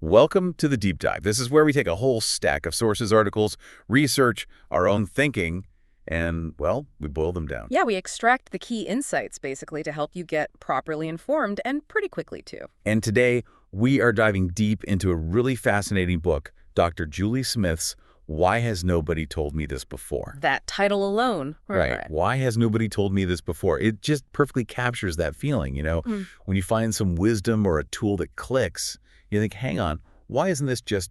Welcome to the Deep Dive. This is where we take a whole stack of sources, articles, research, our own thinking, and, well, we boil them down. Yeah, we extract the key insights, basically, to help you get properly informed, and pretty quickly, too. And today, we are diving deep into a really fascinating book, Dr. Julie Smith's Why Has Nobody Told Me This Before? That title alone. Right. Why has nobody told me this before? It just perfectly captures that feeling, When you find some wisdom or a tool that clicks, you think, hang on, why isn't this just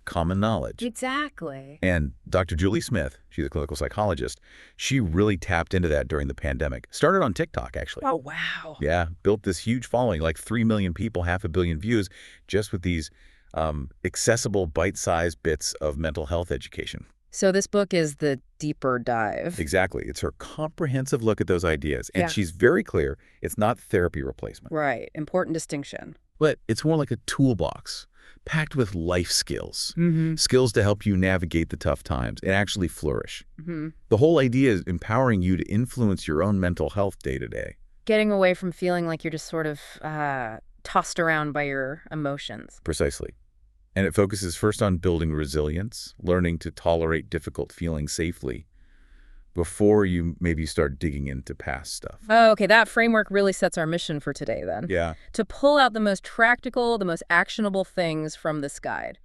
common knowledge? Exactly. And Dr. Julie Smith, she's a clinical psychologist, she really tapped into that during the pandemic. Started on TikTok, actually. Oh, wow. Yeah, built this huge following, like 3 million people, 500 million views, just with these accessible, bite-sized bits of mental health education. So this book is the deeper dive. Exactly. It's her comprehensive look at those ideas. And Yeah. she's very clear, it's not therapy replacement. Right. Important distinction. But it's more like a toolbox, packed with life skills. Mm-hmm. Skills to help you navigate the tough times and actually flourish. Mm-hmm. The whole idea is empowering you to influence your own mental health day to day. Getting away from feeling like you're just sort of tossed around by your emotions. Precisely. And it focuses first on building resilience, learning to tolerate difficult feelings safely before you maybe start digging into past stuff. Oh, okay. That framework really sets our mission for today, then. Yeah. To pull out the most practical, the most actionable things from this guide.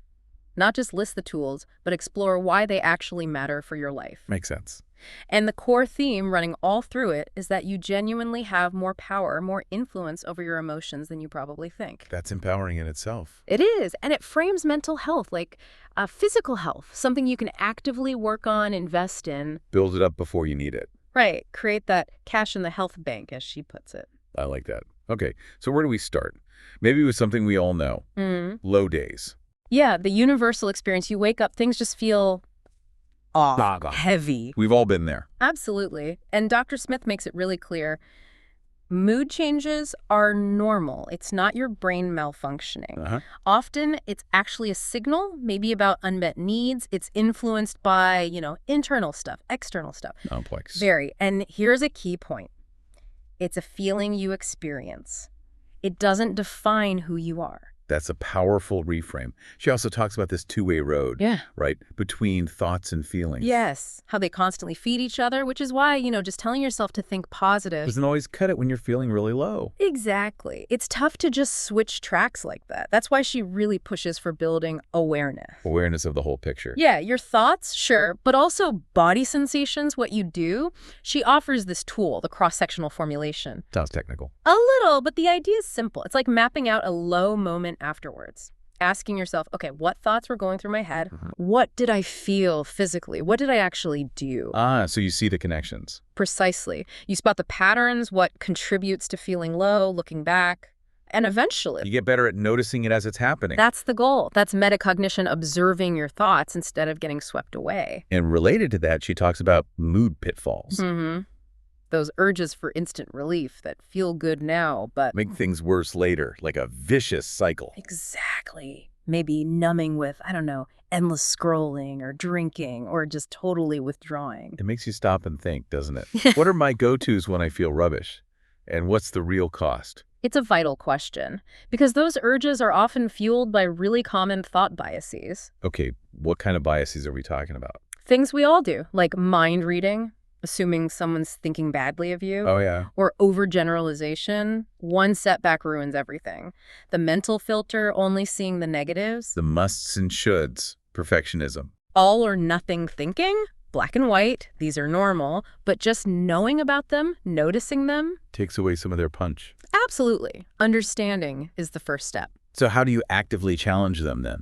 Not just list the tools, but explore why they actually matter for your life. Makes sense. And the core theme running all through it is that you genuinely have more power, more influence over your emotions than you probably think. That's empowering in itself. It is, and it frames mental health like physical health, something you can actively work on, invest in. Build it up before you need it. Right, create that cash in the health bank, as she puts it. I like that. Okay, so where do we start? Maybe with something we all know. Low days. Yeah, the universal experience. You wake up, things just feel off, heavy. We've all been there. Absolutely. And Dr. Smith makes it really clear. Mood changes are normal. It's not your brain malfunctioning. Often, it's actually a signal, maybe about unmet needs. It's influenced by, internal stuff, external stuff. Complex. Very. And here's a key point. It's a feeling you experience. It doesn't define who you are. That's a powerful reframe. She also talks about this two-way road, right, between thoughts and feelings. Yes, how they constantly feed each other, which is why, just telling yourself to think positive. Doesn't always cut it when you're feeling really low. Exactly. It's tough to just switch tracks like that. That's why she really pushes for building awareness. Awareness of the whole picture. Yeah, your thoughts, sure, but also body sensations, what you do. She offers this tool, the cross-sectional formulation. Sounds technical. A little, but the idea is simple. It's like mapping out a low moment afterwards. Asking yourself, okay, what thoughts were going through my head? What did I feel physically? What did I actually do? So you see the connections. Precisely. You spot the patterns, what contributes to feeling low, looking back, and eventually... You get better at noticing it as it's happening. That's the goal. That's metacognition, observing your thoughts instead of getting swept away. And related to that, she talks about mood pitfalls. Those urges for instant relief that feel good now, but... make things worse later, like a vicious cycle. Exactly. Maybe numbing with, endless scrolling or drinking or just totally withdrawing. It makes you stop and think, doesn't it? What are my go-tos when I feel rubbish? And what's the real cost? It's a vital question, because those urges are often fueled by really common thought biases. Okay, what kind of biases are we talking about? Things we all do, like mind reading, assuming someone's thinking badly of you. Oh, yeah. Or overgeneralization. One setback ruins everything. The mental filter, only seeing the negatives. The musts and shoulds. Perfectionism. All or nothing thinking. Black and white. These are normal. But just knowing about them, noticing them. Takes away some of their punch. Absolutely. Understanding is the first step. So how do you actively challenge them then,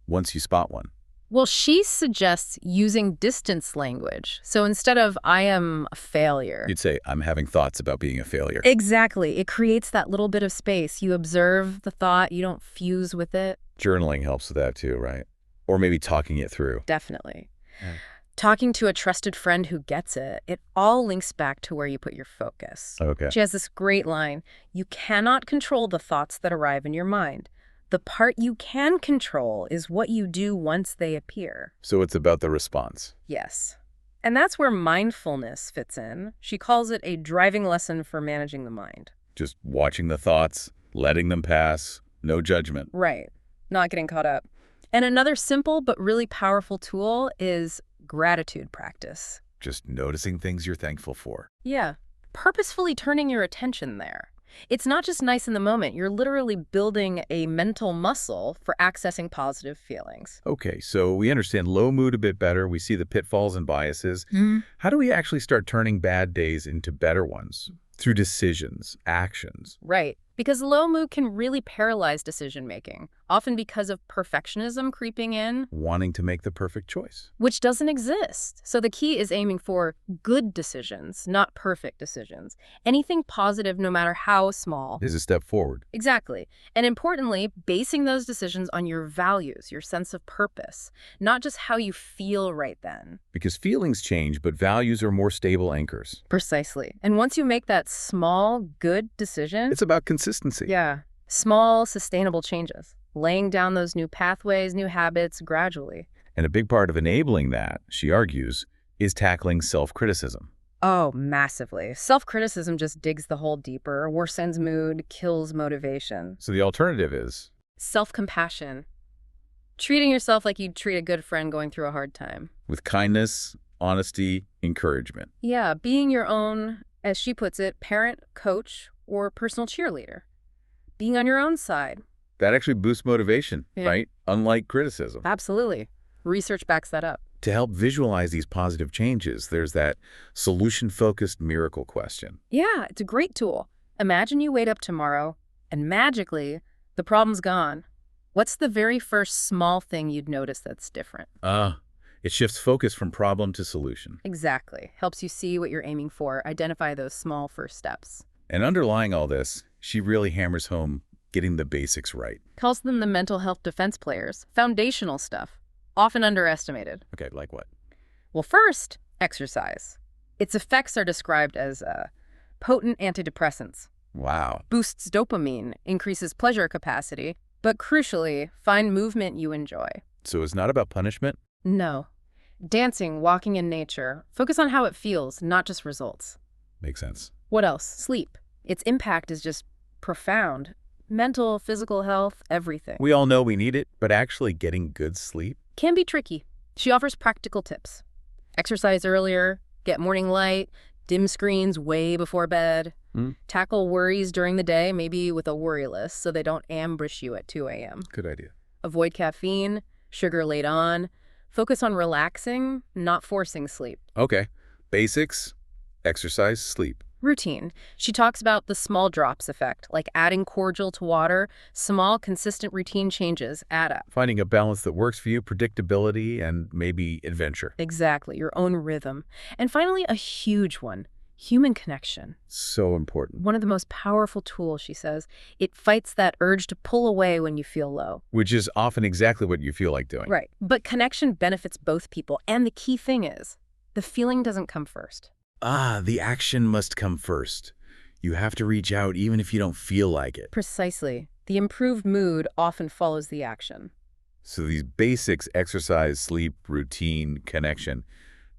once you spot one? Well, she suggests using distance language. So instead of, I am a failure. You'd say, I'm having thoughts about being a failure. Exactly. It creates that little bit of space. You observe the thought. You don't fuse with it. Journaling helps with that too, right? Or maybe talking it through. Definitely. Yeah. Talking to a trusted friend who gets it. It all links back to where you put your focus. Okay. She has this great line. You cannot control the thoughts that arrive in your mind. The part you can control is what you do once they appear. So it's about the response. Yes. And that's where mindfulness fits in. She calls it a driving lesson for managing the mind. Just watching the thoughts, letting them pass, no judgment. Right. not getting caught up. And another simple but really powerful tool is gratitude practice. Just noticing things you're thankful for. Yeah. Purposefully turning your attention there. It's not just nice in the moment. You're literally building a mental muscle for accessing positive feelings. Okay, so we understand low mood a bit better. We see the pitfalls and biases. How do we actually start turning bad days into better ones? Through decisions, actions. Right. Because low mood can really paralyze decision-making, often because of perfectionism creeping in. Wanting to make the perfect choice. Which doesn't exist. So the key is aiming for good decisions, not perfect decisions. Anything positive, no matter how small, is a step forward. Exactly. And importantly, basing those decisions on your values, your sense of purpose, not just how you feel right then. Because feelings change, but values are more stable anchors. Precisely. And once you make that small, good decision, it's about consistency. Yeah. Small, sustainable changes. Laying down those new pathways, new habits gradually. And a big part of enabling that, she argues, is tackling self-criticism. Oh, massively. Self-criticism just digs the hole deeper, worsens mood, kills motivation. So the alternative is? Self-compassion. Treating yourself like you'd treat a good friend going through a hard time. With kindness, honesty, encouragement. Yeah, being your own, as she puts it, parent, coach, or personal cheerleader. Being on your own side. That actually boosts motivation, right? Unlike criticism. Absolutely. Research backs that up. To help visualize these positive changes, there's that solution-focused miracle question. Yeah, it's a great tool. Imagine you wake up tomorrow, and magically, the problem's gone. What's the very first small thing you'd notice that's different? It shifts focus from problem to solution. Exactly. Helps you see what you're aiming for, identify those small first steps. And underlying all this, she really hammers home getting the basics right. Calls them the mental health defense players. Foundational stuff. Often underestimated. Okay, like what? Well, first, exercise. Its effects are described as potent antidepressants. Wow. Boosts dopamine, increases pleasure capacity, but crucially, find movement you enjoy. So it's not about punishment? No. Dancing, walking in nature. Focus on how it feels, not just results. Makes sense. What else? Sleep. Its impact is just profound. Mental, physical health, everything. We all know we need it, but actually getting good sleep can be tricky. She offers practical tips. Exercise earlier, get morning light, dim screens way before bed, tackle worries during the day, maybe with a worry list so they don't ambush you at 2 a.m. Good idea. Avoid caffeine, sugar late on. Focus on relaxing, not forcing sleep. Okay. Basics, exercise, sleep. Routine. She talks about the small drops effect, like adding cordial to water. Small, consistent routine changes add up. Finding a balance that works for you, predictability, and maybe adventure. Exactly, your own rhythm. And finally, a huge one, human connection. So important. One of the most powerful tools, she says. It fights that urge to pull away when you feel low. Which is often exactly what you feel like doing. Right. But connection benefits both people. And the key thing is, the feeling doesn't come first. The action must come first. You have to reach out even if you don't feel like it. Precisely. The improved mood often follows the action. So these basics, exercise, sleep, routine, connection,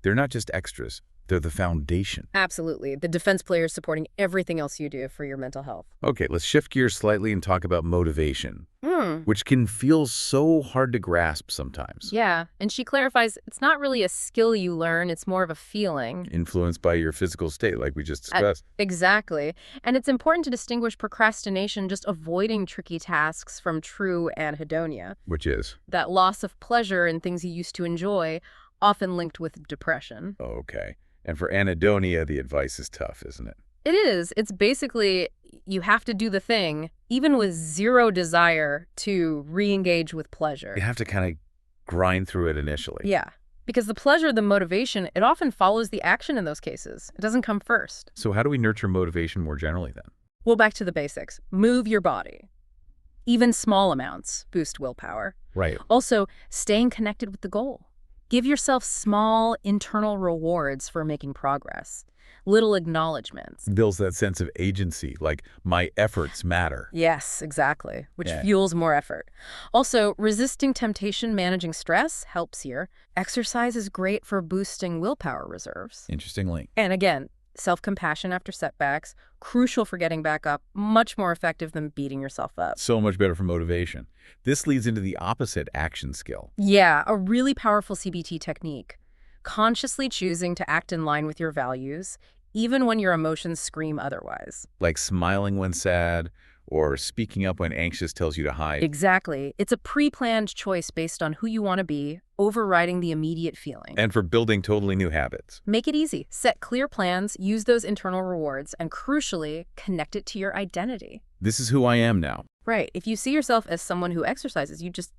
they're not just extras. They're the foundation. Absolutely. The defense players supporting everything else you do for your mental health. Okay, let's shift gears slightly and talk about motivation, which can feel so hard to grasp sometimes. Yeah, and she clarifies it's not really a skill you learn, it's more of a feeling. Influenced by your physical state, like we just discussed. Exactly. And it's important to distinguish procrastination, just avoiding tricky tasks, from true anhedonia. Which is? That loss of pleasure in things you used to enjoy, often linked with depression. Okay. And for anhedonia, the advice is tough, isn't it? It is. It's basically you have to do the thing, even with zero desire to re-engage with pleasure. You have to kind of grind through it initially. Yeah. Because the pleasure, the motivation, it often follows the action in those cases. It doesn't come first. So how do we nurture motivation more generally then? Well, back to the basics. Move your body. Even small amounts boost willpower. Right. Also, staying connected with the goal. Give yourself small internal rewards for making progress. Little acknowledgments. Builds that sense of agency, like my efforts matter. Yes, exactly, which fuels more effort. Also, resisting temptation, managing stress helps here. Exercise is great for boosting willpower reserves. Interesting link. And again, self-compassion after setbacks, crucial for getting back up, much more effective than beating yourself up. So much better for motivation. This leads into the opposite action skill. Yeah, a really powerful CBT technique. Consciously choosing to act in line with your values, even when your emotions scream otherwise. Like smiling when sad, or speaking up when anxious tells you to hide. Exactly. It's a pre-planned choice based on who you want to be, overriding the immediate feeling. And for building totally new habits. Make it easy. Set clear plans, use those internal rewards, and crucially, connect it to your identity. This is who I am now. Right. If you see yourself as someone who exercises, you just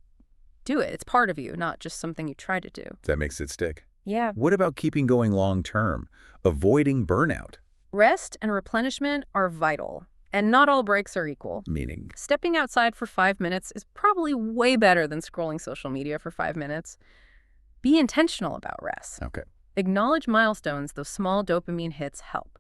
do it. It's part of you, not just something you try to do. That makes it stick. Yeah. What about keeping going long term? Avoiding burnout? Rest and replenishment are vital. And not all breaks are equal. Meaning? Stepping outside for 5 minutes is probably way better than scrolling social media for 5 minutes. Be intentional about rest. Okay. Acknowledge milestones, those small dopamine hits help.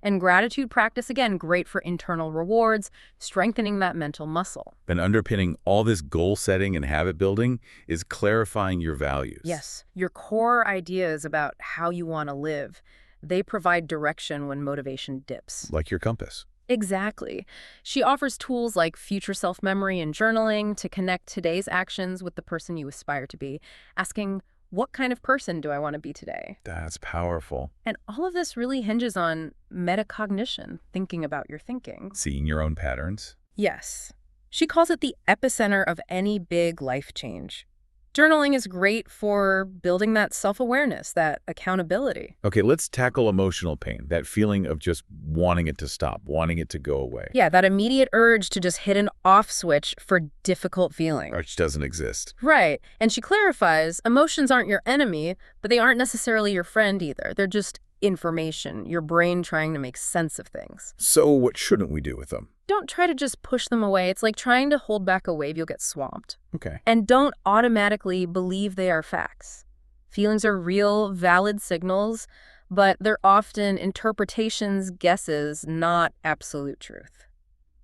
And gratitude practice, again, great for internal rewards, strengthening that mental muscle. And underpinning all this goal setting and habit building is clarifying your values. Yes, your core ideas about how you want to live. They provide direction when motivation dips. Like your compass. Exactly. She offers tools like future self-memory and journaling to connect today's actions with the person you aspire to be, asking, what kind of person do I want to be today? That's powerful. And all of this really hinges on metacognition, thinking about your thinking. Seeing your own patterns. Yes. She calls it the epicenter of any big life change. Journaling is great for building that self-awareness, that accountability. Okay, let's tackle emotional pain, that feeling of just wanting it to stop, wanting it to go away. Yeah, that immediate urge to just hit an off switch for difficult feelings. Which doesn't exist. Right. And she clarifies, emotions aren't your enemy, but they aren't necessarily your friend either. They're just information, your brain trying to make sense of things. So what shouldn't we do with them? Don't try to just push them away. It's like trying to hold back a wave, you'll get swamped. Okay. And don't automatically believe they are facts. Feelings are real, valid signals, but they're often interpretations, guesses, not absolute truth.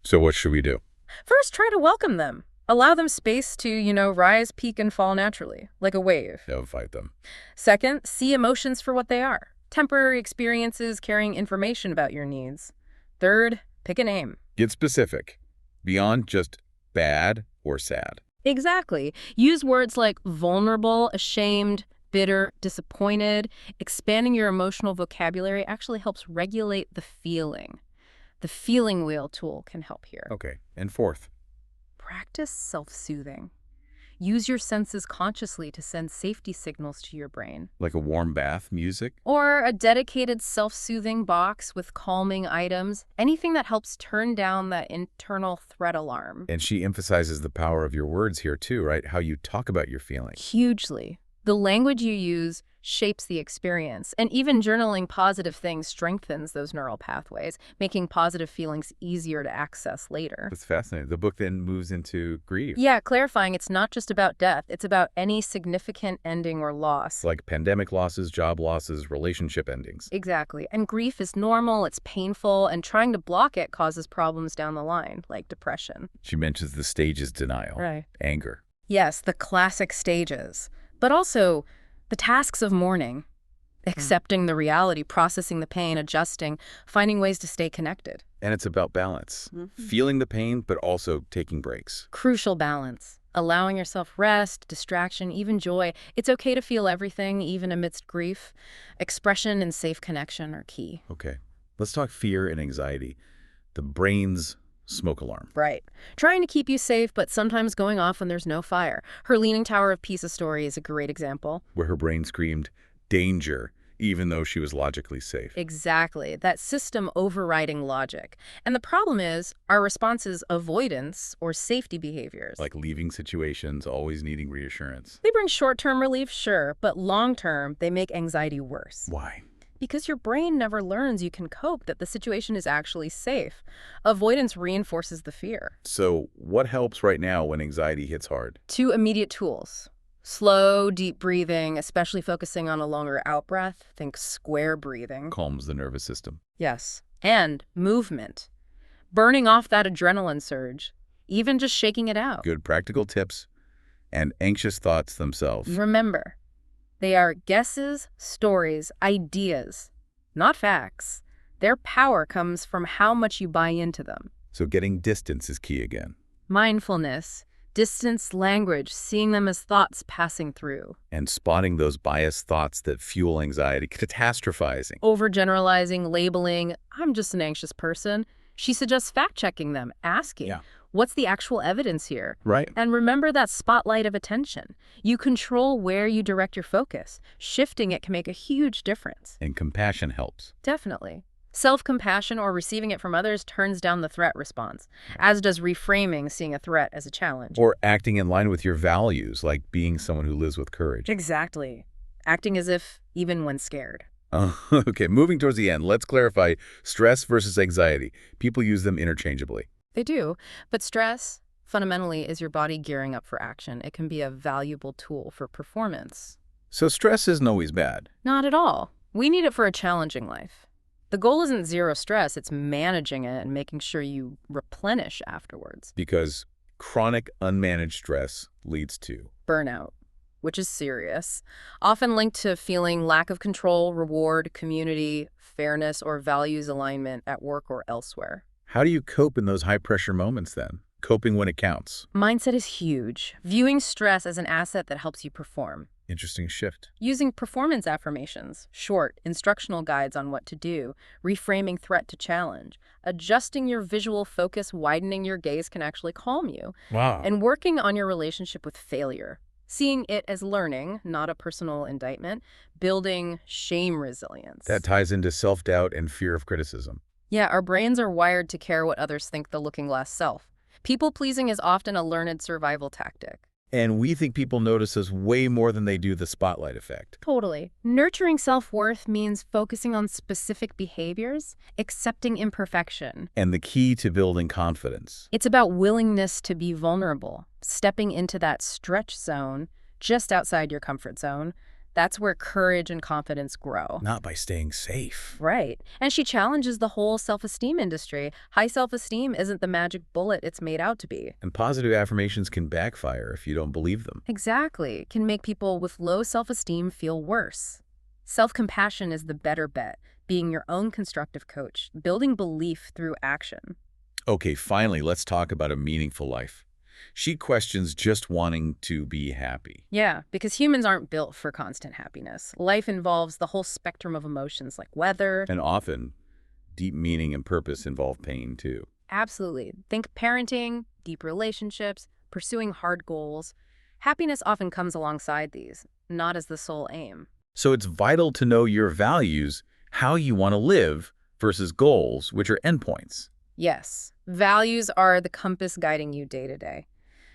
So what should we do? First, try to welcome them. Allow them space to, rise, peak, and fall naturally, like a wave. Don't fight them. Second, see emotions for what they are. Temporary experiences carrying information about your needs. Third, pick a name. Get specific, beyond just bad or sad. Exactly. Use words like vulnerable, ashamed, bitter, disappointed. Expanding your emotional vocabulary actually helps regulate the feeling. The feeling wheel tool can help here. Okay. And fourth? Practice self-soothing. Use your senses consciously to send safety signals to your brain. Like a warm bath, music? Or a dedicated self-soothing box with calming items. Anything that helps turn down that internal threat alarm. And she emphasizes the power of your words here too, right? How you talk about your feelings. Hugely. The language you use shapes the experience, and even journaling positive things strengthens those neural pathways, making positive feelings easier to access later. That's fascinating. The book then moves into grief. Yeah, clarifying it's not just about death, it's about any significant ending or loss. Like pandemic losses, job losses, relationship endings. Exactly. And grief is normal, it's painful, and trying to block it causes problems down the line, like depression. She mentions the stages: denial, Right. anger. Yes, the classic stages. But also the tasks of mourning, accepting the reality, processing the pain, adjusting, finding ways to stay connected. And it's about balance. Feeling the pain, but also taking breaks. Crucial balance. Allowing yourself rest, distraction, even joy. It's okay to feel everything, even amidst grief. Expression and safe connection are key. Okay. Let's talk fear and anxiety. The brain's smoke alarm. Right. Trying to keep you safe, but sometimes going off when there's no fire. Her Leaning Tower of Pisa story is a great example. Where her brain screamed, danger, even though she was logically safe. Exactly. That system overriding logic. And the problem is, our response is avoidance or safety behaviors. Like leaving situations, always needing reassurance. They bring short-term relief, sure, but long-term, they make anxiety worse. Why? Because your brain never learns you can cope, that the situation is actually safe. Avoidance reinforces the fear. So what helps right now when anxiety hits hard? 2 immediate tools. Slow, deep breathing, especially focusing on a longer out-breath. Think square breathing. Calms the nervous system. Yes. And movement. Burning off that adrenaline surge. Even just shaking it out. Good practical tips. And anxious thoughts themselves. Remember, they are guesses, stories, ideas, not facts. Their power comes from how much you buy into them. So getting distance is key again. Mindfulness, distance language, seeing them as thoughts passing through. And spotting those biased thoughts that fuel anxiety, catastrophizing. Overgeneralizing, labeling, I'm just an anxious person. She suggests fact-checking them, asking, what's the actual evidence here? Right. And remember that spotlight of attention. You control where you direct your focus. Shifting it can make a huge difference. And compassion helps. Definitely. Self-compassion or receiving it from others turns down the threat response, as does reframing seeing a threat as a challenge. Or acting in line with your values, like being someone who lives with courage. Exactly. Acting as if, even when scared. Okay, moving towards the end, let's clarify stress versus anxiety. People use them interchangeably. They do, but stress, fundamentally, is your body gearing up for action. It can be a valuable tool for performance. So stress isn't always bad. Not at all. We need it for a challenging life. The goal isn't zero stress, it's managing it and making sure you replenish afterwards. Because chronic unmanaged stress leads to burnout, which is serious, often linked to feeling lack of control, reward, community, fairness, or values alignment at work or elsewhere. How do you cope in those high-pressure moments then? Coping when it counts. Mindset is huge. Viewing stress as an asset that helps you perform. Interesting shift. Using performance affirmations, short, instructional guides on what to do, reframing threat to challenge, adjusting your visual focus, widening your gaze can actually calm you. Wow. And working on your relationship with failure. Seeing it as learning, not a personal indictment, building shame resilience. That ties into self-doubt and fear of criticism. Yeah, our brains are wired to care what others think the looking glass self. People-pleasing is often a learned survival tactic. And we think people notice us way more than they do the spotlight effect. Totally. Nurturing self-worth means focusing on specific behaviors, accepting imperfection. And the key to building confidence. It's about willingness to be vulnerable, stepping into that stretch zone, just outside your comfort zone. That's where courage and confidence grow. Not by staying safe. Right. And she challenges the whole self-esteem industry. High self-esteem isn't the magic bullet it's made out to be. And positive affirmations can backfire if you don't believe them. Exactly. It can make people with low self-esteem feel worse. Self-compassion is the better bet, being your own constructive coach, building belief through action. Okay, finally, let's talk about a meaningful life. She questions just wanting to be happy. Yeah, because humans aren't built for constant happiness. Life involves the whole spectrum of emotions like weather. And often, deep meaning and purpose involve pain, too. Absolutely. Think parenting, deep relationships, pursuing hard goals. Happiness often comes alongside these, not as the sole aim. So it's vital to know your values, how you want to live, versus goals, which are endpoints. Yes, values are the compass guiding you day to day.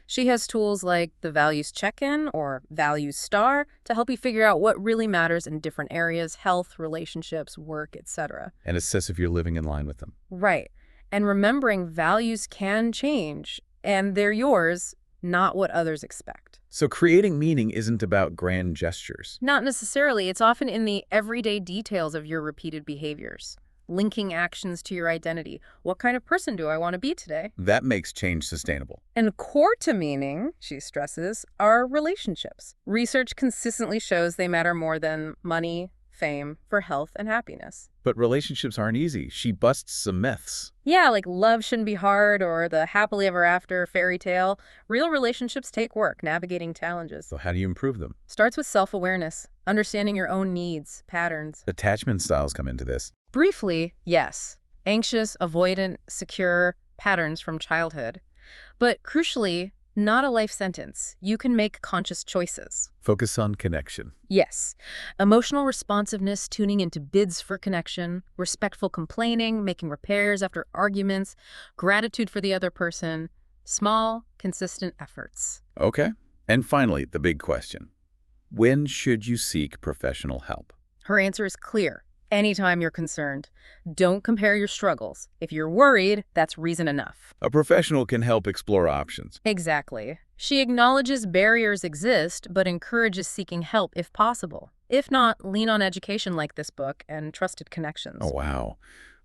She has tools like the Values Check-In or Values Star to help you figure out what really matters in different areas, health, relationships, work, etc. And assess if you're living in line with them. Right. And remembering values can change, and they're yours, not what others expect. So creating meaning isn't about grand gestures. Not necessarily. It's often in the everyday details of your repeated behaviors. Linking actions to your identity. What kind of person do I want to be today? That makes change sustainable. And core to meaning, she stresses, are relationships. Research consistently shows they matter more than money, fame, for health and happiness. But relationships aren't easy. She busts some myths. Yeah, like love shouldn't be hard or the happily ever after fairy tale. Real relationships take work, navigating challenges. So how do you improve them? Starts with self-awareness, understanding your own needs, patterns. Attachment styles come into this. Briefly, yes. Anxious, avoidant, secure, patterns from childhood. But crucially, not a life sentence. You can make conscious choices. Focus on connection. Yes. Emotional responsiveness, tuning into bids for connection, respectful complaining, making repairs after arguments, gratitude for the other person, small, consistent efforts. Okay. And finally, the big question. When should you seek professional help? Her answer is clear. Anytime you're concerned. Don't compare your struggles. If you're worried, that's reason enough. A professional can help explore options. Exactly. She acknowledges barriers exist, but encourages seeking help if possible. If not, lean on education like this book and trusted connections. Oh, wow.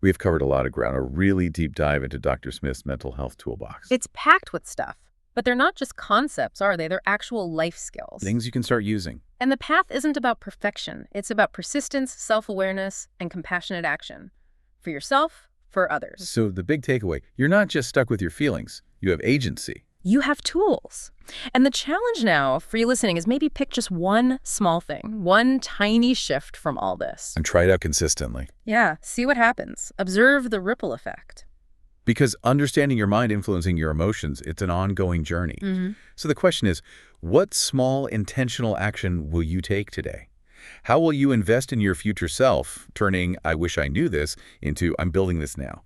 We've covered a lot of ground, a really deep dive into Dr. Smith's mental health toolbox. It's packed with stuff. But they're not just concepts, are they? They're actual life skills. Things you can start using. And the path isn't about perfection. It's about persistence, self-awareness, and compassionate action. for yourself, for others. So the big takeaway, you're not just stuck with your feelings. You have agency. You have tools. And the challenge now for you listening is maybe pick just one small thing, one tiny shift from all this. And try it out consistently. Yeah, see what happens. Observe the ripple effect. Because understanding your mind influencing your emotions, it's an ongoing journey. So the question is, what small intentional action will you take today? How will you invest in your future self, turning "I wish I knew this" into "I'm building this now"?